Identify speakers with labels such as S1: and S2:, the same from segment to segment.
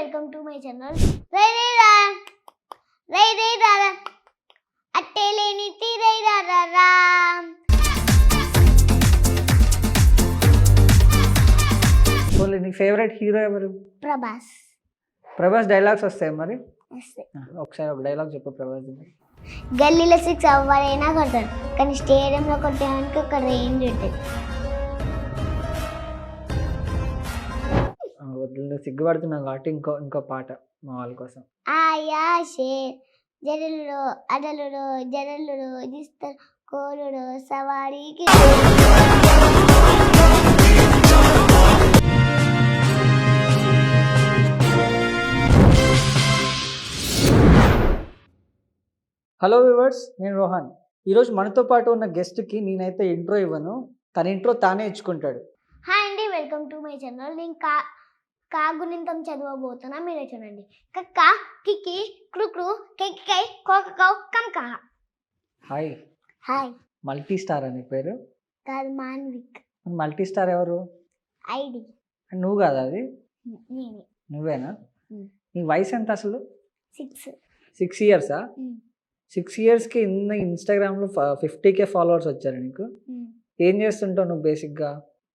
S1: welcome to my channel. Rai rai ra, rai rai ra ra, atte leni ti rai ra ra ra.
S2: Only నీ favourite hero ఎవరు?
S1: Prabhas.
S2: Prabhas dialogues వస్తాయి మరి?
S1: వస్తాయి.
S2: ఒకసారి ఒక dialogue చెప్పు ప్రభాస్.
S1: గల్లీలో 6 ఎవరైనా కొడతారు, కానీ స్టేడియంలో కొట్టడానికి ఒక రేంజ్ ఉంటుంది.
S2: సిగ్గుపడుతున్నావు కాబట్టి ఇంకో పాట మా వాళ్ళ కోసం.
S1: ఆయాషే జరలుడు అడలుడు జరలుడు దిస్తారు కోలుడు సవారీకి.
S2: హలో వ్యూవర్స్, నేను రోహన్. ఈరోజు మనతో పాటు ఉన్న గెస్ట్కి నేనైతే ఇంట్రో ఇవ్వను, తన ఇంట్రో తానే ఇచ్చుకుంటాడు.
S1: హాయ్ అండి, వెల్కమ్ టు మై ఛానల్. నేను కాగుణింతం చదవబోతున్నా, మీరే చూడండి. కక్క కికి క్రుక్రు కెక్కికై కోకకౌ కంక.
S2: హాయ్.
S1: హాయ్.
S2: మల్టీ స్టార్ అని పేరు
S1: కాదు, మాన్విక్.
S2: మల్టీ స్టార్ ఎవరు?
S1: ఐడి.
S2: నువ్వు కాదు, అది
S1: నేనే.
S2: నువ్వేనా? నీ వయసు ఎంత అసలు?
S1: 6
S2: ఇయర్సా? 6 ఇయర్స్కి ఇన్స్టాగ్రామ్లో 50K ఫాలోవర్స్ వచ్చారు నీకు. ఏం చేస్తుంటావు నువ్వు బేసిక్గా?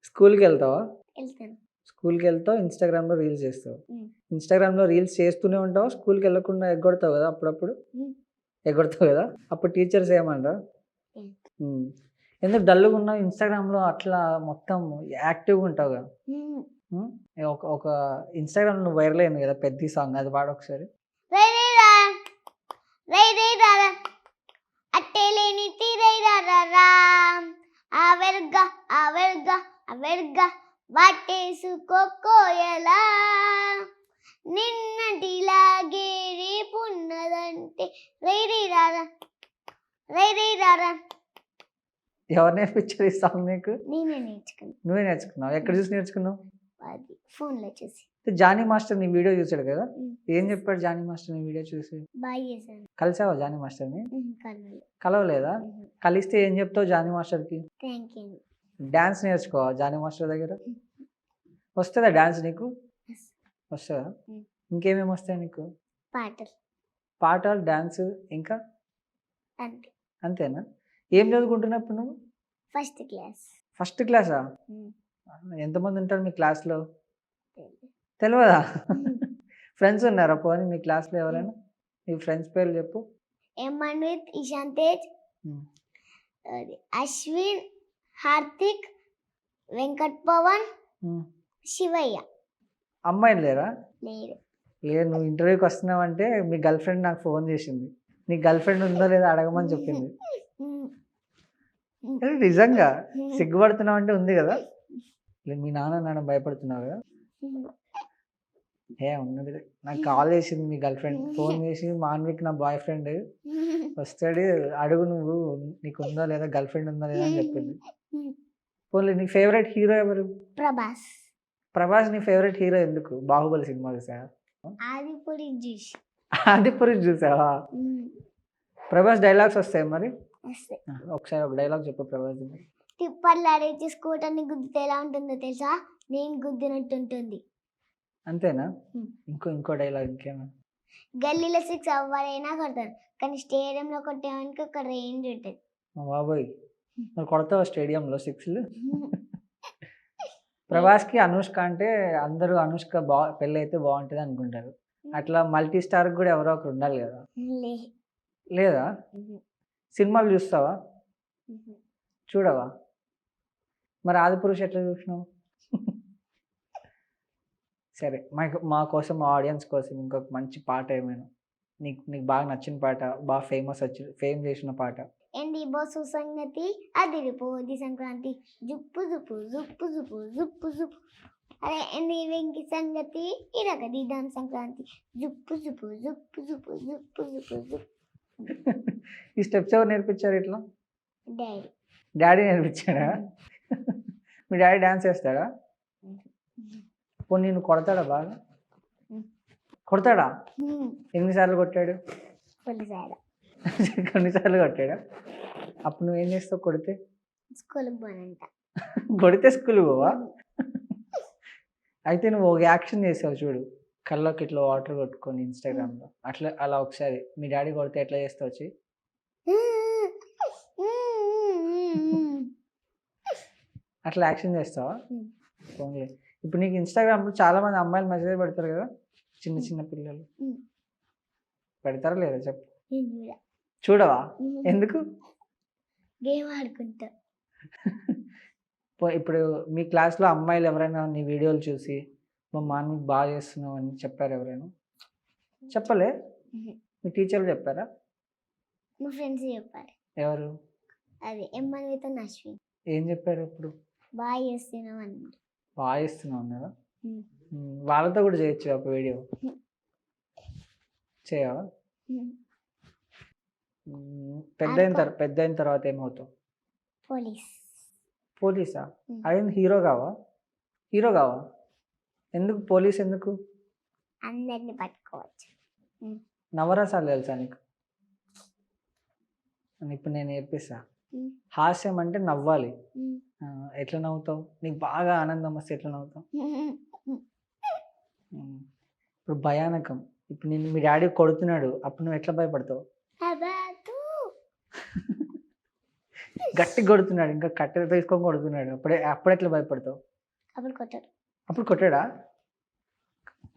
S2: స్కూల్కి వెళ్తావా?
S1: వెళ్తాను.
S2: స్కూల్కి వెళ్తావు, ఇన్స్టాగ్రామ్లో రీల్స్ చేస్తావు. ఇన్స్టాగ్రామ్లో రీల్స్ చేస్తూనే ఉంటావు, స్కూల్కి వెళ్ళకుండా ఎగ్గొడతావు కదా అప్పుడప్పుడు. ఎగ్గొడతావు కదా, అప్పుడు టీచర్స్ ఏమనరా? ఎందుకు డల్గా ఉన్నావు? ఇన్స్టాగ్రామ్లో అట్లా మొత్తం యాక్టివ్గా ఉంటావు కదా. ఒక ఇన్స్టాగ్రామ్ నువ్వు వైరల్ అయింది కదా పెద్ద సాంగ్, అది పాడు ఒకసారి.
S1: రై రై రా రా, అట్టే లేని తి రై రా రా రా. ఆవెర్గా ఆవెర్గా ఆవెర్గా వాటేసుకోకోయలా. నిన్నటిలాగే రేపున్నదంటే రై రై రా రా, రై రై రా రా.
S2: ఎవరు నేర్పించారు ఈ సాంగ్ నీకు?
S1: నేనే నేర్చుకున్నా.
S2: నువ్వే నేర్చుకున్నావు? ఎక్కడ చూసి నేర్చుకున్నావు?
S1: అది ఫోన్లో చూసి.
S2: జానీ మాస్టర్ నీ వీడియో చూసాడు కదా, ఏం చెప్పాడు జానీ మాస్టర్ నీ వీడియో చూసి?
S1: బాయ్ చేశాను.
S2: కలిసావా జానీ మాస్టర్ని?
S1: కలవలేదు.
S2: కలవలేదా? కలిస్తే ఏం చెప్తావు జానీ మాస్టర్కి?
S1: Thank you.
S2: డాన్స్ నేర్చుకోవా జానీ మాస్టర్ దగ్గర? వస్తుందా డాన్స్ నీకు? వస్తుందా? ఇంకేమేమి వస్తాయి నీకు? పాటలు, డాన్స్, ఇంకా అంతేనా? ఏం చదువుకుంటున్నప్పుడు నువ్వు?
S1: First class.
S2: ఫస్ట్ క్లాసా? ఎంతమంది ఉంటారు మీ క్లాస్లో? తెలియదా? ఫ్రెండ్స్ ఉన్నారా పోనీ మీ క్లాస్లో ఎవరైనా? మీ ఫ్రెండ్స్ పేర్లు చెప్పు.
S1: ఎమన్విత్, ఇషాంత్ తేజ్, అశ్విన్, హార్దిక్, వెంకట్ పవన్, శివయ్య.
S2: అమ్మాయిలు లేరా?
S1: లేరు.
S2: లేదు, నువ్వు ఇంటర్వ్యూకి వస్తున్నావంటే మీ గర్ల్ ఫ్రెండ్ నాకు ఫోన్ చేసింది. నీ గర్ల్ ఫ్రెండ్ ఉందో లేదో అడగమని చెప్పింది. నిజంగా సిగ్గుపడుతున్నావు అంటే ఉంది కదా. మీ నాన్న భయపడుతున్నావు కదా? ఉన్నది. నాకు కాల్ చేసింది మీ గర్ల్ ఫ్రెండ్, ఫోన్ చేసి మాన్విక్ నా బాయ్ ఫ్రెండ్ వస్తాడు, అడుగు నువ్వు నీకు ఉందో లేదా గర్ల్ ఫ్రెండ్ ఉందో లేదా అని చెప్పింది. పోనీ నీ ఫేవరెట్ హీరో ఎవరు?
S1: ప్రభాస్.
S2: ప్రభాస్ నీ ఫేవరెట్ హీరో ఎందుకు? బాహుబలి సినిమా చూసావా? ఆదిపురి చూసావా? ప్రభాస్ డైలాగ్స్ వస్తాయి మరి? ఒకసారి ఒక డైలాగ్ చెప్పు ప్రభాస్.
S1: తిప్పర్లాడేసి స్కూటర్ని గుద్దితే ఎలా ఉంటుందో తెలుసా? నేను గుద్దినట్టు ఉంటుంది.
S2: అంతేనా? ఇంకో డైలాగ్ ఇంకేమో.
S1: గల్లీలో 6 ఎవరైనా కొడతారు, కానీ స్టేడియంలో కొట్టడానికి ఒక రేంజ్ ఉంటుంది.
S2: బాబోయ్, మరి కొడతావా స్టేడియంలో 6లు? ప్రభాస్కి అనుష్క అంటే అందరూ అనుష్క పెళ్ళి అయితే బాగుంటుంది అనుకుంటారు. అట్లా మల్టీ స్టార్ కూడా ఎవరో ఒకరు ఉండాలి కదా. లేదా? సినిమాలు చూస్తావా? చూడవా? మరి ఆదిపురుష్ ఎట్లా చూసినావు? సరే, మా కోసం, మా ఆడియన్స్ కోసం ఇంకొక మంచి పాట ఏమైనా నీకు బాగా నచ్చిన పాట, బాగా ఫేమ్ చేసిన పాట.
S1: ఏంది బస్సు సంగతి అదిరిపోది సంక్రాంతి, జుప్పు జుప్పు జుప్పు జుప్పు జుప్పు జుప్పు. అరే ఏంది వెంకి సంగతి ఇరగది దాని సంక్రాంతి, జుప్పు జుప్పు జుప్పు జుప్పు జుప్పు జుప్పు జుప్పు.
S2: ఈ స్టెప్స్ ఎవరు నేర్పించారు ఇట్లా?
S1: డాడీ
S2: నేర్పించాడా? మీ డాడీ డాన్స్ చేస్తాడా? పోనీ నేను కొడతాడా? బాగా కొడతాడా? ఎన్నిసార్లు కొట్టాడు? కొన్నిసార్లు కొట్టాడా? అప్పుడు నువ్వేం చేస్తావు కొడితే?
S1: స్కూల్కి పోనంట.
S2: కొడితే స్కూల్కి పోవా? అయితే నువ్వు ఒక యాక్షన్ చేసావు చూడు, కళ్ళకి ఇట్లా వాటర్ కొట్టుకొని ఇన్స్టాగ్రామ్లో అట్లా అలా ఒకసారి మీ డాడీ కొడితే ఎట్లా చేస్తావు వచ్చి అట్లా యాక్షన్ చేస్తావా ఓన్లీ ఇప్పుడు నీకు ఇన్స్టాగ్రామ్లో చాలా మంది అమ్మాయిలు మెసేజ్ పెడతారు కదా చిన్న చిన్న పిల్లలు పెడతారా లేదా చెప్పు చూడవా ఎందుకు
S1: గేమ్ ఆడుకుంటా
S2: ఇప్పుడు మీ క్లాస్లో అమ్మాయిలు ఎవరైనా నీ వీడియోలు చూసి మా మార్నింగ్ బాగా చేస్తున్నావు అని చెప్పారు ఎవరైనా చెప్పలే మీ టీచర్లు చెప్పారా
S1: మా ఫ్రెండ్స్ చెప్పారు
S2: ఎవరు
S1: అది ఎమ్మన్వితో అశ్విన్
S2: ఏం చెప్పారు ఇప్పుడు
S1: బాగా చేస్తున్నాం అన్నమాట
S2: బాగా చేస్తున్నావు అన్నారా వాళ్ళతో కూడా చేయొచ్చు ఒక వీడియో చేయవా పెద్ద అయిన తర్వాత ఏమవుతావు పోలీసా అదేంటి హీరో కావా ఎందుకు పోలీస్ ఎందుకు
S1: అందరిని పట్టుకోవచ్చు
S2: నవరసాలు తెలుసా నీకు ఇప్పుడు నేను నేర్పిస్తా హాస్యం అంటే నవ్వాలి ఎట్లా నవ్వుతావు నీకు బాగా ఆనందం వస్తే ఎట్లా నవ్వుతావు ఇప్పుడు భయానకం ఇప్పుడు నేను మీ డాడీ కొడుతున్నాడు అప్పుడు నువ్వు ఎట్లా భయపడతావు గట్టి కొడుతున్నాడు ఇంకా కట్టెలు తీసుకొని కొడుతున్నాడు అప్పుడు ఎట్లా భయపడతావు అప్పుడు కొట్టాడా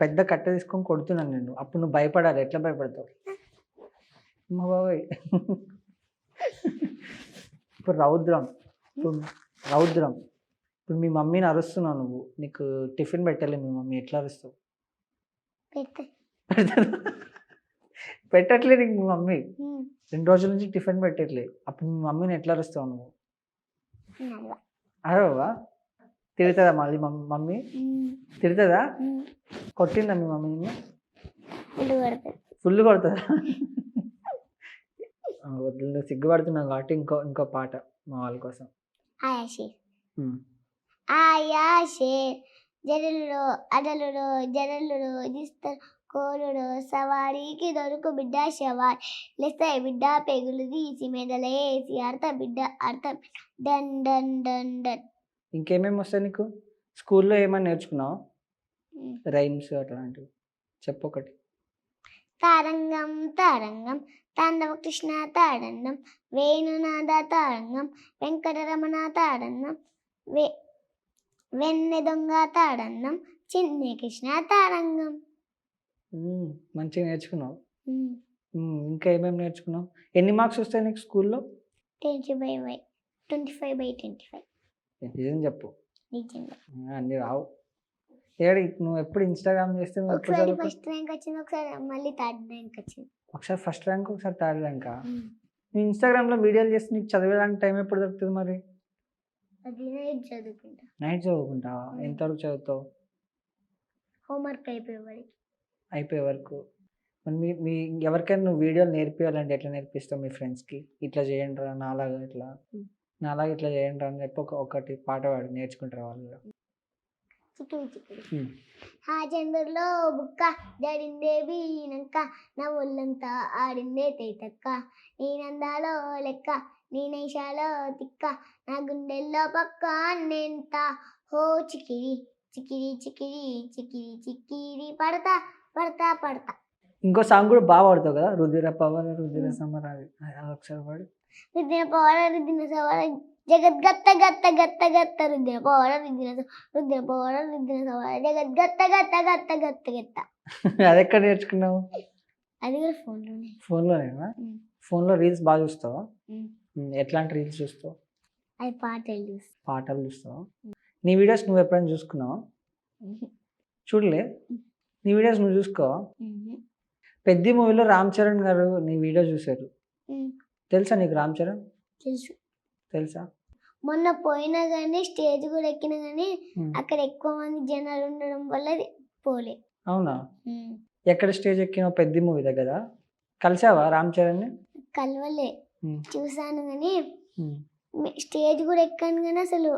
S2: పెద్ద కట్టె తీసుకొని కొడుతున్నాను నేను అప్పుడు నువ్వు భయపడాలి ఎట్లా భయపడతావు మా బాబాయ్ ఇప్పుడు రౌద్రం ఇప్పుడు మీ మమ్మీని అరుస్తున్నావు నువ్వు నీకు టిఫిన్ పెట్టాలి మీ మమ్మీ ఎట్లా అరుస్తావు పెట్టట్లే నీకు మీ మమ్మీ 2 రోజుల నుంచి టిఫిన్ పెట్టట్లే అప్పుడు మీ మమ్మీని ఎట్లా అరుస్తావు నువ్వు అరవా తిడుతుందా మళ్ళీ మమ్మీ తిడుతుందా కొట్టిందా మీ మమ్మీ ఫుల్ కొడుతుందా వద్దు సిగ్గుపడుతున్నావు కాబట్టి ఇంకో పాట మా వాళ్ళ కోసం
S1: జడలులో అడలులో జడలులో దిస్తారు కోలుడు సవారీకి దొరుకు బిడ్డ శవారి లేస్తాయి బిడ్డ పెగులు తీసి మెడలేసి బిడ్డ అర్థం డన్ డన్ డన్ డన్
S2: ఇంకేమేమి వస్తాయి నీకు స్కూల్లో ఏమైనా నేర్చుకున్నావు రైమ్స్ అట్లాంటివి చెప్పు ఒకటి
S1: తారంగం తారంగం తాండవ కృష్ణ తాడండం వేణునాథ తారంగం వెంకటరమణ తాడండం వెన్నె దొంగ తాడండం చిన్ని కృష్ణ తారంగం
S2: మంచిగా నేర్చుకున్నావు ఇంకా ఏమేమి నేర్చుకున్నావు ఎన్ని మార్క్స్ వస్తాయి నీకు స్కూల్లో
S1: 25/25
S2: నిజం చెప్పు
S1: నిజంగా
S2: అన్ని రావు నువ్వు ఎప్పుడు ఇన్స్టాగ్రామ్ చేస్తే
S1: ఒకసారి ఫస్ట్ ర్యాంక్ వచ్చింది ఒకసారి మళ్ళీ థర్డ్ ర్యాంక్ వచ్చింది
S2: ఒకసారి ఫస్ట్ ర్యాంక్ ఒకసారి థర్డ్ ర్యాంక్ నువ్వు ఇన్స్టాగ్రామ్లో వీడియోలు చేస్తే నీకు చదివేదానికి టైం ఎప్పుడు దొరుకుతుంది మరి
S1: అది
S2: నైట్ చదువుకుంటావా ఎంతవరకు చదువుతావు
S1: హోంవర్క్
S2: అయిపోయే వరకు మరి మీ ఎవరికైనా నువ్వు వీడియోలు నేర్పించాలంటే ఎట్లా నేర్పిస్తావు మీ ఫ్రెండ్స్కి ఇట్లా చేయండి రా నాలాగా ఇట్లా చేయండి రా అని చెప్పి ఒకటి పాట పాడి నేర్చుకుంటారు వాళ్ళు కూడా
S1: ఆ చంద్రులో బుక్క జడిందే వీనక్క నా ఒళ్ళంతా ఆడిందే తేతక్క నీ నందాలో లెక్క నీ నైషాలో తిక్క నా గుండెల్లో పక్క నేంత హో చికిరి చికిరి చికిరి చికిరి చికిరి పడతా పడతా పడతా
S2: ఇంకో సాంగ్ కూడా బాగా పాడతావు కదా రుధిర పవన రుధిర సమర ఒకసారి పాడు
S1: రుధిర పవన రుధిర సమర జగద్గత్త గత్త గత్త గత్త రుద్ర పౌర రుద్ర పౌర రుద్ర సవర జగద్గత్త గత్త గత్త గత్త గత్త
S2: అది ఎక్కడ నేర్చుకున్నావు
S1: అది కూడా
S2: ఫోన్లోనేనా ఫోన్లో రీల్స్ బాగా చూస్తావా ఎట్లాంటి రీల్స్ చూస్తావు
S1: అది
S2: పాటలు చూస్తావా నీ వీడియోస్ నువ్వు ఎప్పుడైనా చూసుకున్నావా చూడలే నీ వీడియోస్ నువ్వు చూసుకోవా పెద్ద మూవీలో రామ్ చరణ్ గారు నీ వీడియో చూశారు తెలుసా నీకు రామ్ చరణ్ తెలుసా
S1: మొన్న పోయినా కానీ స్టేజ్ కూడా ఎక్కినా కానీ అక్కడ ఎక్కువ మంది జనాలు ఉండడం వల్ల పోలే
S2: అవునా ఎక్కడ స్టేజ్ ఎక్కినావు పెద్ద మూవీ దగ్గర కలిసావా రామ్ చరణ్
S1: కలవలే చూసాను కానీ స్టేజ్ కూడా ఎక్కాను కానీ అసలు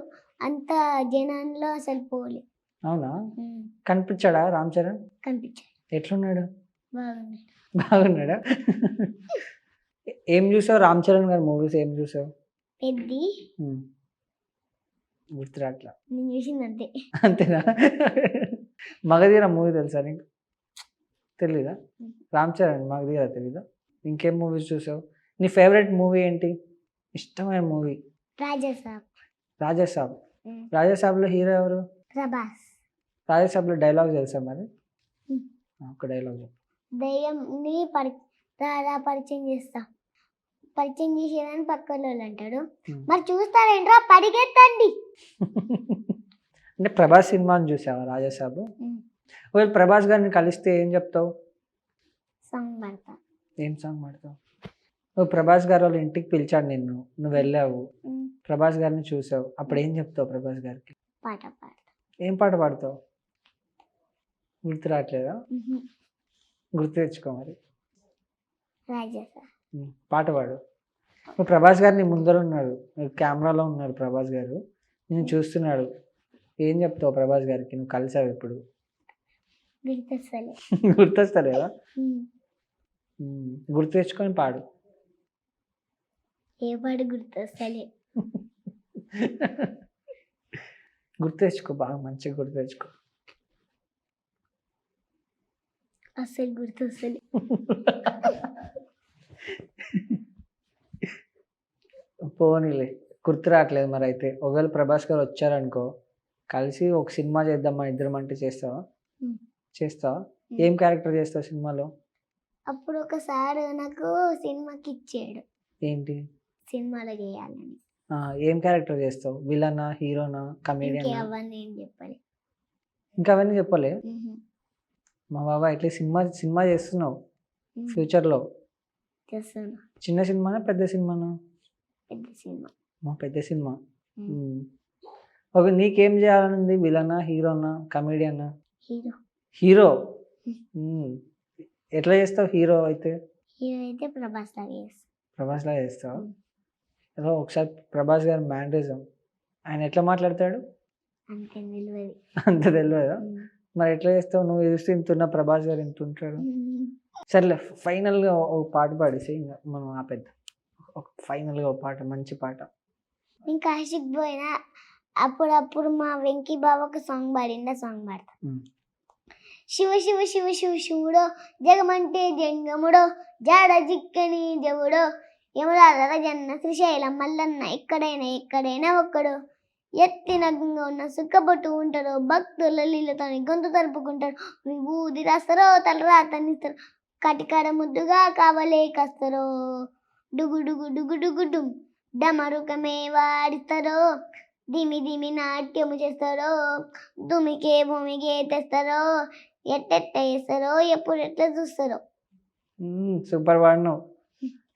S1: అంత జనాల్లో అసలు పోలే
S2: అవునా కనిపించాడా రామ్ చరణ్
S1: కనిపించాడు
S2: ఎట్లున్నాడు
S1: బాగున్నాడా
S2: ఏం చూసావు రామ్ చరణ్ గారి మూవీస్ ఏం చూసావు
S1: పెద్ది
S2: గుర్తురాట్లా
S1: నేను చూసింది అంతే
S2: అంతేనా మగధీర మూవీ తెలుసా నీకు తెలీదా?
S1: మ్మ్.
S2: రామ్ చరణ్ మాకు దిగా తెలీదా? ఇంకేం మూవీస్ చూసావు? నీ ఫేవరెట్ మూవీ ఏంటి? ఇష్టమైన మూవీ?
S1: రాజసాబ్.
S2: రాజాసాబ్. రాజాసాబ్లో హీరో ఎవరు?
S1: ప్రభాస్.
S2: రాజాసాబ్లో డైలాగ్ తెలుసా మరి?
S1: మ్మ్.
S2: ఒక డైలాగ్ చెప్పు.
S1: దయ్యంని పరిచయం చేస్తా. పరిచయం చేసేదని పక్కన వాళ్ళు అంటాడు.
S2: మ్మ్.
S1: మరి చూస్తారేంట్రా, పరిగెత్తండి.
S2: అంటే ప్రభాస్ సినిమాని చూసావా రాజాసాబ్? ఒకవేళ ప్రభాస్ గారిని కలిస్తే ఏం చెప్తావు?
S1: సాంగ్ పడతా.
S2: ఏం సాంగ్ పాడతావు? నువ్వు ప్రభాస్ గారు వాళ్ళ ఇంటికి పిలిచాడు నిన్ను, నువ్వు వెళ్ళావు, ప్రభాస్ గారిని చూసావు, అప్పుడు ఏం చెప్తావు ప్రభాస్ గారికి?
S1: పాట పాడతా.
S2: ఏం పాట పాడతావు? గుర్తు రావట్లేదా? గుర్తు తెచ్చుకో మరి.
S1: రాజసాబ్.
S2: పాట పాడు. నువ్వు ప్రభాస్ గారిని ముందర ఉన్నాడు, కెమెరాలో ఉన్నాడు ప్రభాస్ గారు, నేను చూస్తున్నాడు, ఏం చెప్తావు ప్రభాస్ గారికి? నువ్వు కలిసావు ఇప్పుడు.
S1: గుర్తొస్తలే.
S2: గుర్తొస్తలేదా? గుర్తు తెచ్చుకొని పాడు.
S1: ఏ పాట గుర్తొస్తలే.
S2: గుర్తు తెచ్చుకో, బాగా మంచిగా గుర్తు తెచ్చుకో.
S1: అస్సలు గుర్తొస్తలే.
S2: పోనీలే, గుర్తు రావట్లేదు మరి. అయితే ఒకవేళ ప్రభాస్ గారు వచ్చారనుకో, కలిసి ఒక సినిమా చేద్దాం మన ఇద్దరం అంటే చేస్తావా? చేస్తావా? ఏం క్యారెక్టర్ చేస్తావు సినిమాలో?
S1: అప్పుడు ఒకసారి నాకు సినిమాకి ఇచ్చాడు,
S2: ఏంటి
S1: సినిమాలో చేయాలని.
S2: ఏం క్యారెక్టర్ చేస్తావు? విలనా, హీరోనా, కమేడియన్?
S1: అవన్నీ ఏం చెప్పాలి.
S2: ఇంకా అవన్నీ చెప్పలే. మా బాబా ఇట్లా సినిమా చేస్తున్నావు ఫ్యూచర్లో?
S1: చేస్తున్నా.
S2: చిన్న సినిమానా పెద్ద సినిమానా?
S1: పెద్ద సినిమా.
S2: మా పెద్ద సినిమా. ఓకే, నీకేం చేయాలని ఉంది? విలనా, హీరోనా, కమేడియనా?
S1: హీరో.
S2: హీరో. ఎట్లా చేస్తావు హీరో అయితే?
S1: హీరో అయితే ప్రభాస్ లాగా చేస్తా.
S2: ప్రభాస్ లాగా చేస్తావా? ఏదో ఒకసారి ప్రభాస్ గారి మ్యానరిజం, ఆయన ఎట్లా మాట్లాడతాడు?
S1: అంతే తెలియదు.
S2: అంత తెలియదా? మరి ఎట్లా చేస్తావు? నువ్వు చూస్తే ఇంతున్న ప్రభాస్ గారు ఇంత ఉంటాడు. సర్లే, ఫైనల్గా ఒక పాట పాడేసి ఇంకా మనం ఆపేద్దాం. ఒక ఫైనల్గా ఒక పాట, మంచి పాట.
S1: నేను కాశీకి పోయినా అప్పుడప్పుడు మా వెంకీ బావ ఒక సాంగ్ పాడిందా, సాంగ్ పాడతా. శివ శివ శివ శివ శివుడో, జగమంటే జంగముడో, జాడ జిక్కని జవుడో, యమరాధర జన్న శ్రీశైలం మల్లన్న, ఎక్కడైనా ఒక్కడో, ఎత్తిన ఉన్న సుక్కబొట్టు ఉంటారో, భక్తుల లీలతో గొంతు తరుపుకుంటారు, విభూది రాస్తారో, తలరాతనిస్తారు, కటికాడ ముద్దుగా కావలే కస్తారో, డుగు డుగు డుగు డుగు డుమ్ డమరుకమే వాడిస్తారో, దిమి దిమి నాట్యము చేస్తారో, దుమికే భూమికే తెస్తారో, ఎట్టెట్ట చేస్తారో, ఎప్పుడు ఎట్లా చూస్తారో.
S2: సూపర్ పాడినావు.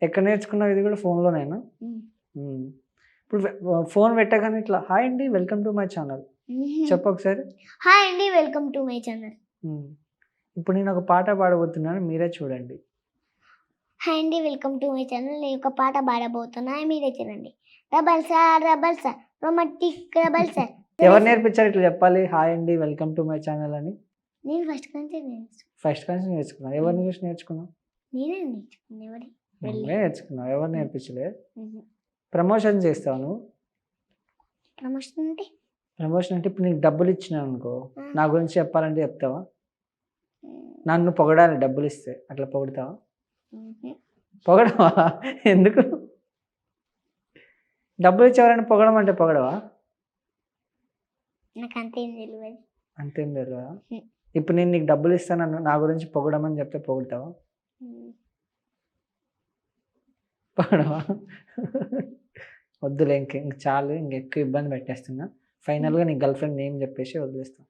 S2: ఎక్కడ నేర్చుకున్నావు? ఇది కూడా ఫోన్లోనేనా? ఇప్పుడు ఫోన్ పెట్టగానే ఇట్లా హాయ్ అండి వెల్కమ్ టు మై ఛానల్ చెప్పు ఒకసారి.
S1: హాయ్ అండి వెల్కమ్ టు మై ఛానల్.
S2: ఇప్పుడు నేను ఒక పాట పాడబోతున్నాను, మీరే చూడండి.
S1: హాయ్ అండి వెల్కమ్ టు మై ఛానల్. నేను ఒక పాట పాడబోతున్నా, మీరే చూడండి. Rubble sir romantic rubble sir.
S2: ఎవరు నేర్పించారు ఇట్లా చెప్పాలి హాయ్ అండి వెల్కమ్ టు మై ఛానల్ అని?
S1: నేను ఫస్ట్ నుంచి
S2: నేర్చుకున్నాను. ఎవరిని చూసి నేర్చుకున్నావు?
S1: నేనే నేర్చుకున్నా.
S2: నువ్వే నేర్చుకున్నావు, ఎవరు నేర్పించలేదు. ప్రమోషన్ చేస్తావు నువ్వు? ప్రమోషన్ అంటే ఇప్పుడు నీకు డబ్బులు ఇచ్చినావు అనుకో, నా గురించి చెప్పాలంటే చెప్తావా? నన్ను పొగడాలి డబ్బులు ఇస్తే, అట్లా పొగుడతావా? పొగడవా? ఎందుకు? డబ్బులు ఇచ్చేవారని పొగడం అంటే పొగడవా?
S1: నాకు అంతేం తెలియదు.
S2: అంతేం తెలియదా? ఇప్పుడు నేను నీకు డబ్బులు ఇస్తాను, నా గురించి పొగడమని చెప్తే పొగుడతావా? పొగడవా? వద్దులే, ఇంక చాలు, ఇంకెక్కువ ఇబ్బంది పెట్టేస్తున్నా. ఫైనల్గా నీ గర్ల్ ఫ్రెండ్ నేమ్ చెప్పేసి వదిలేస్తా.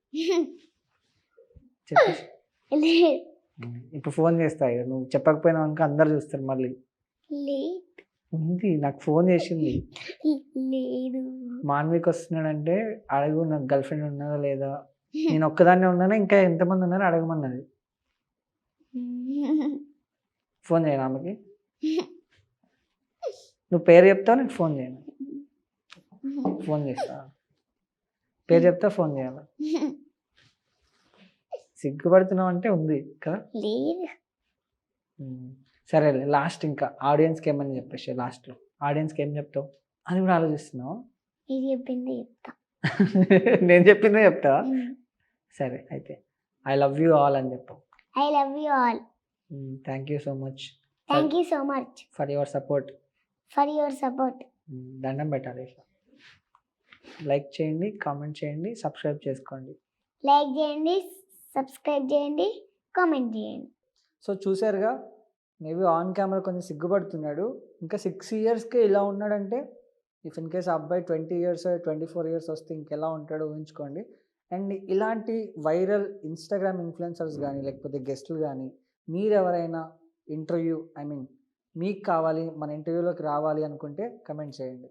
S2: చెప్పేసి ఇప్పుడు ఫోన్ చేస్తా. నువ్వు చెప్పకపోయినావు అనుకో అందరు చూస్తారు మళ్ళీ. ఉంది, నాకు ఫోన్ చేసింది. మాన్విక్ వస్తున్నాడంటే అడుగు, నాకు గర్ల్ ఫ్రెండ్ ఉన్నదా లేదా, నేను ఒక్కదాన్నే ఉన్నానా ఇంకా ఎంతమంది ఉన్నారో అడగమన్నది. ఫోన్ చేయను ఆమెకి. నువ్వు పేరు చెప్తావు, నేను ఫోన్ చేయను. ఫోన్ చేస్తా, పేరు చెప్తా, ఫోన్ చేయాలి. సిగ్గుపడుతున్నావు అంటే ఉంది కదా. సరే, లాస్ట్ ఇంకా ఆడియన్స్కి ఏమని చెప్పేసి లాస్ట్లో ఆడియన్స్కి ఏం చెప్తావు అని కూడా ఆలోచిస్తున్నావు. నేను చెప్పిందే చెప్తావా? సరే అయితే ఐ లవ్ యూ ఆల్ అని చెప్పు.
S1: I love you all.
S2: Thank you so much
S1: Thank you so much
S2: for your support.
S1: for your support.
S2: దండం పెట్టాలి. లైక్ చేయండి, కామెంట్ చేయండి, సబ్స్క్రైబ్ చేసుకోండి.
S1: లైక్ చేయండి, సబ్స్క్రైబ్ చేయండి, కామెంట్ చేయండి.
S2: సో చూసారుగా, మేబీ ఆన్ కెమెరా కొంచెం సిగ్గుపడుతున్నాడు. ఇంకా 6 ఇయర్స్కే ఇలా ఉన్నాడంటే ఇఫ్ ఇన్ కేస్ ఆ అబ్బాయి 20 ఇయర్స్ 24 ఇయర్స్ వస్తే ఇంకెలా ఉంటాడో ఊహించుకోండి. అండ్ ఇలాంటి వైరల్ ఇన్స్టాగ్రామ్ ఇన్ఫ్లుయెన్సర్స్ కానీ లేకపోతే గెస్టులు కానీ మీరెవరైనా ఇంటర్వ్యూ మీకు కావాలి, మన ఇంటర్వ్యూలోకి రావాలి అనుకుంటే కమెంట్ చేయండి.